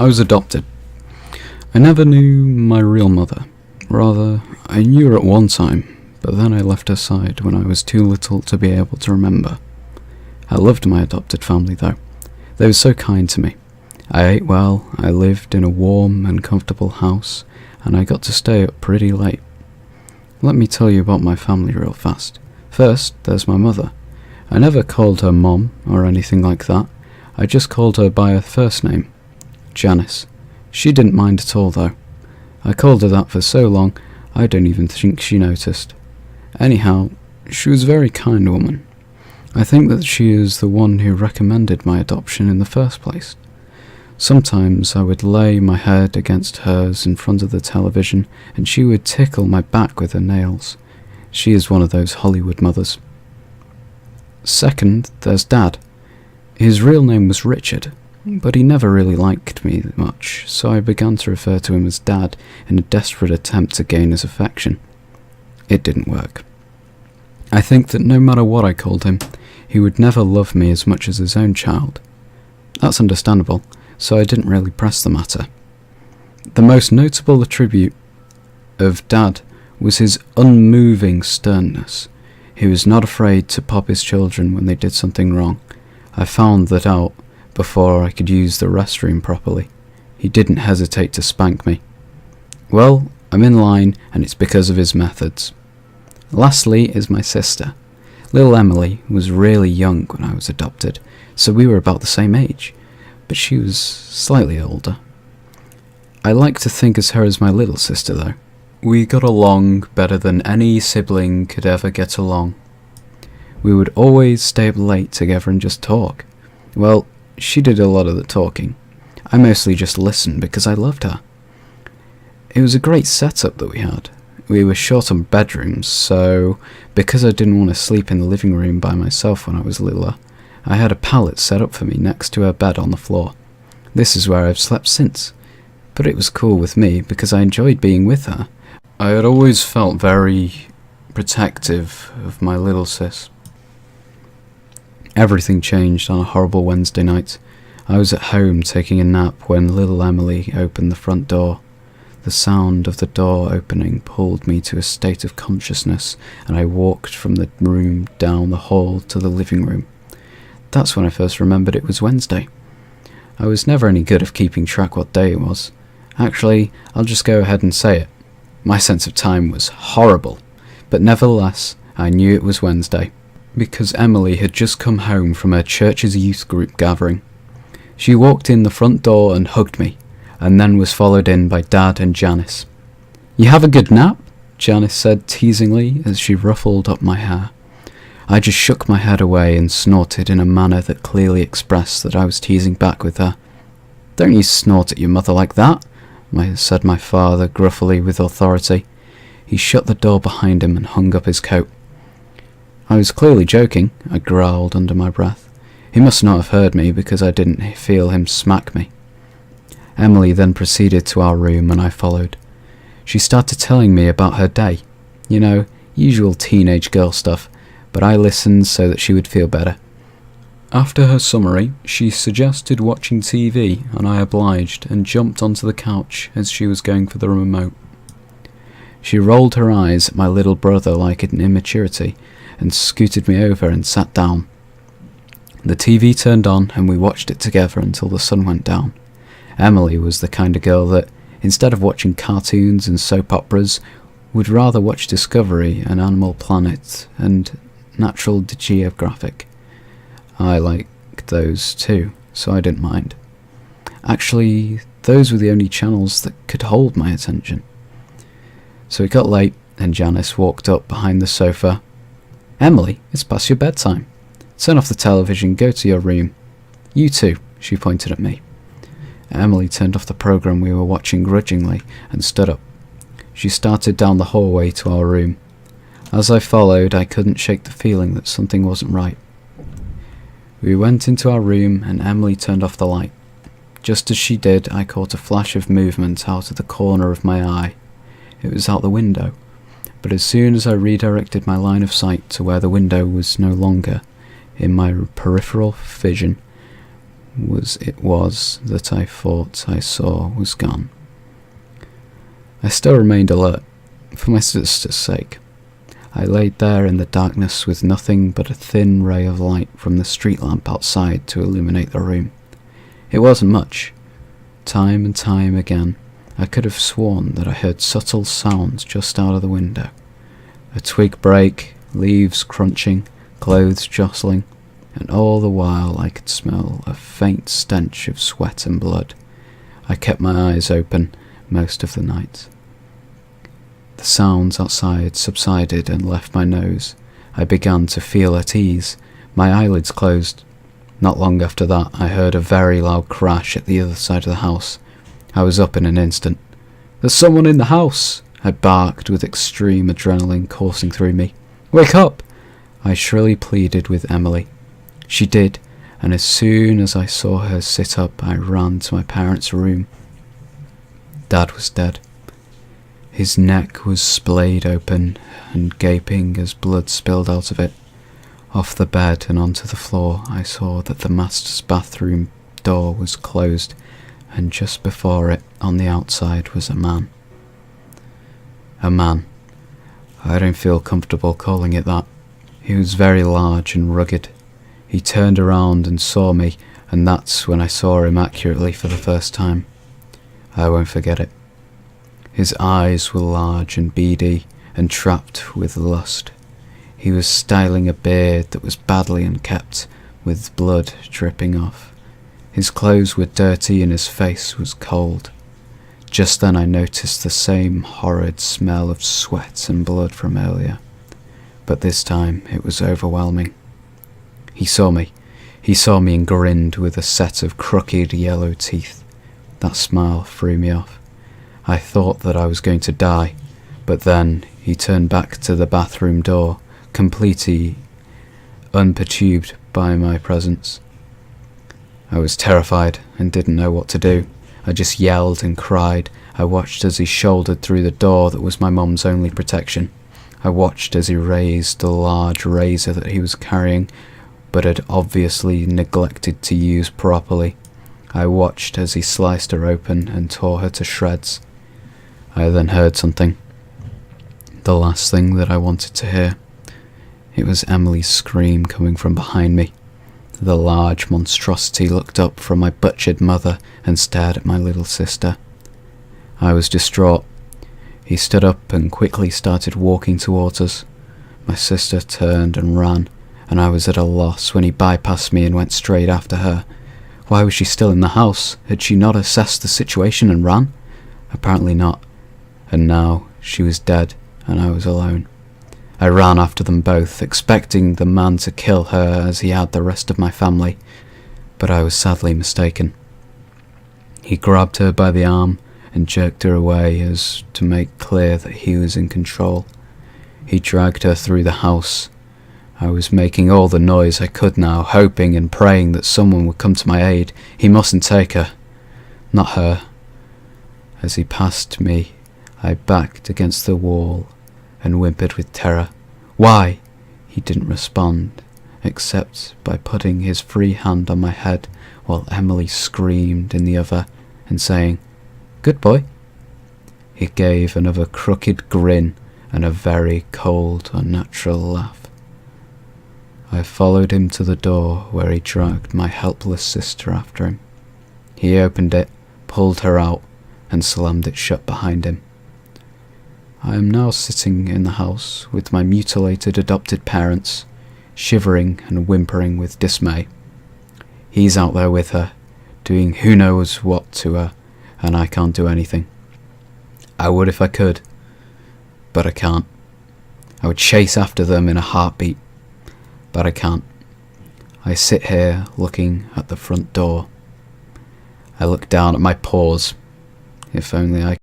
I was adopted. I never knew my real mother. Rather, I knew her at one time, but then I left her side when I was too little to be able to remember. I loved my adopted family though. They were so kind to me. I ate well, I lived in a warm and comfortable house, and I got to stay up pretty late. Let me tell you about my family real fast. First, there's my mother. I never called her Mom or anything like that. I just called her by her first name, Janice. She didn't mind at all though. I called her that for so long, I don't even think she noticed. Anyhow, she was a very kind woman. I think that she is the one who recommended my adoption in the first place. Sometimes I would lay my head against hers in front of the television and she would tickle my back with her nails. She is one of those Hollywood mothers. Second, there's Dad. His real name was Richard, but he never really liked me much, so I began to refer to him as Dad in a desperate attempt to gain his affection. It didn't work. I think that no matter what I called him, he would never love me as much as his own child. That's understandable, so I didn't really press the matter. The most notable attribute of Dad was his unmoving sternness. He was not afraid to pop his children when they did something wrong. I found that out before I could use the restroom properly. He didn't hesitate to spank me. Well, I'm in line, and it's because of his methods. Lastly is my sister. Little Emily was really young when I was adopted, so we were about the same age, but she was slightly older. I like to think of her as my little sister though. We got along better than any sibling could ever get along. We would always stay up late together and just talk. Well, she did a lot of the talking. I mostly just listened because I loved her. It was a great setup that we had. We were short on bedrooms, so because I didn't want to sleep in the living room by myself when I was littler, I had a pallet set up for me next to her bed on the floor. This is where I've slept since, but it was cool with me because I enjoyed being with her. I had always felt very protective of my little sis. Everything changed on a horrible Wednesday night. I was at home taking a nap when little Emily opened the front door. The sound of the door opening pulled me to a state of consciousness, and I walked from the room down the hall to the living room. That's when I first remembered it was Wednesday. I was never any good at keeping track what day it was. Actually, I'll just go ahead and say it. My sense of time was horrible, but nevertheless, I knew it was Wednesday, because Emily had just come home from her church's youth group gathering. She walked in the front door and hugged me, and then was followed in by Dad and Janice. "You have a good nap?" Janice said teasingly as she ruffled up my hair. I just shook my head away and snorted in a manner that clearly expressed that I was teasing back with her. "Don't you snort at your mother like that," said my father gruffly with authority. He shut the door behind him and hung up his coat. I was clearly joking, I growled under my breath. He must not have heard me because I didn't feel him smack me. Emily then proceeded to our room and I followed. She started telling me about her day. You know, usual teenage girl stuff, but I listened so that she would feel better. After her summary, she suggested watching TV, and I obliged and jumped onto the couch as she was going for the remote. She rolled her eyes at my little brother like an immaturity, and scooted me over and sat down. The TV turned on, and we watched it together until the sun went down. Emily was the kind of girl that, instead of watching cartoons and soap operas, would rather watch Discovery and Animal Planet and Natural Geographic. I liked those too, so I didn't mind. Actually, those were the only channels that could hold my attention. So it got late, and Janice walked up behind the sofa. "Emily, it's past your bedtime. Turn off the television, go to your room. You too," she pointed at me. Emily turned off the program we were watching grudgingly and stood up. She started down the hallway to our room. As I followed, I couldn't shake the feeling that something wasn't right. We went into our room and Emily turned off the light. Just as she did, I caught a flash of movement out of the corner of my eye. It was out the window, but as soon as I redirected my line of sight to where the window was no longer in my peripheral vision, it was that I thought I saw was gone. I still remained alert, for my sister's sake. I laid there in the darkness with nothing but a thin ray of light from the street lamp outside to illuminate the room. It wasn't much. Time and time again, I could have sworn that I heard subtle sounds just out of the window. A twig break, leaves crunching, clothes jostling, and all the while I could smell a faint stench of sweat and blood. I kept my eyes open most of the night. The sounds outside subsided and left my nose. I began to feel at ease. My eyelids closed. Not long after that, I heard a very loud crash at the other side of the house. I was up in an instant. "There's someone in the house!" I barked with extreme adrenaline coursing through me. "Wake up!" I shrilly pleaded with Emily. She did, and as soon as I saw her sit up, I ran to my parents' room. Dad was dead. His neck was splayed open and gaping as blood spilled out of it. Off the bed and onto the floor, I saw that the master's bathroom door was closed, and just before it, on the outside, was a man. A man. I don't feel comfortable calling it that. He was very large and rugged. He turned around and saw me, and that's when I saw him accurately for the first time. I won't forget it. His eyes were large and beady and trapped with lust. He was styling a beard that was badly unkempt, with blood dripping off. His clothes were dirty and his face was cold. Just then I noticed the same horrid smell of sweat and blood from earlier, but this time it was overwhelming. He saw me and grinned with a set of crooked yellow teeth. That smile threw me off. I thought that I was going to die, but then he turned back to the bathroom door, completely unperturbed by my presence. I was terrified and didn't know what to do. I just yelled and cried. I watched as he shouldered through the door that was my mum's only protection. I watched as he raised the large razor that he was carrying, but had obviously neglected to use properly. I watched as he sliced her open and tore her to shreds. I then heard something. The last thing that I wanted to hear. It was Emily's scream coming from behind me. The large monstrosity looked up from my butchered mother and stared at my little sister. I was distraught. He stood up and quickly started walking towards us. My sister turned and ran, and I was at a loss when he bypassed me and went straight after her. Why was she still in the house? Had she not assessed the situation and ran? Apparently not. And now she was dead, and I was alone. I ran after them both, expecting the man to kill her as he had the rest of my family, but I was sadly mistaken. He grabbed her by the arm and jerked her away as to make clear that he was in control. He dragged her through the house. I was making all the noise I could now, hoping and praying that someone would come to my aid. He mustn't take her. Not her. As he passed me, I backed against the wall and whimpered with terror. "Why?" He didn't respond, except by putting his free hand on my head while Emily screamed in the other and saying, "Good boy." He gave another crooked grin and a very cold, unnatural laugh. I followed him to the door where he dragged my helpless sister after him. He opened it, pulled her out, and slammed it shut behind him. I am now sitting in the house with my mutilated adopted parents, shivering and whimpering with dismay. He's out there with her, doing who knows what to her, and I can't do anything. I would if I could, but I can't. I would chase after them in a heartbeat, but I can't. I sit here looking at the front door. I look down at my paws. If only I